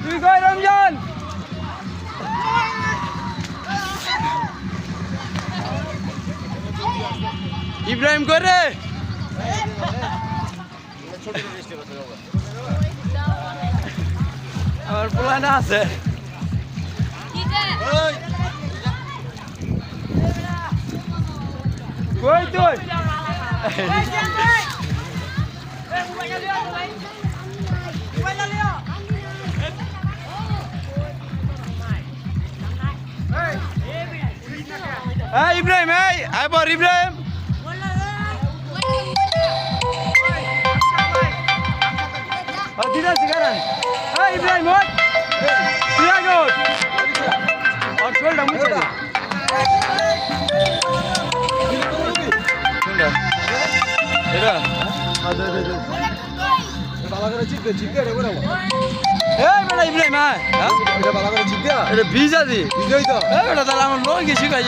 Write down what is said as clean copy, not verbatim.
তুই কই রমজান? ইব্রাহিম করে আমার পোলানা আছে। কই তুই? ইব্রাহিম আবার ইব্রাহিম দিদাসি কারণ ইব্রাহিম আর শোলটা মুছে দে। এটা ইব্রাহিম এটা ভিজা দি তাহলে আমার লোক শিখাই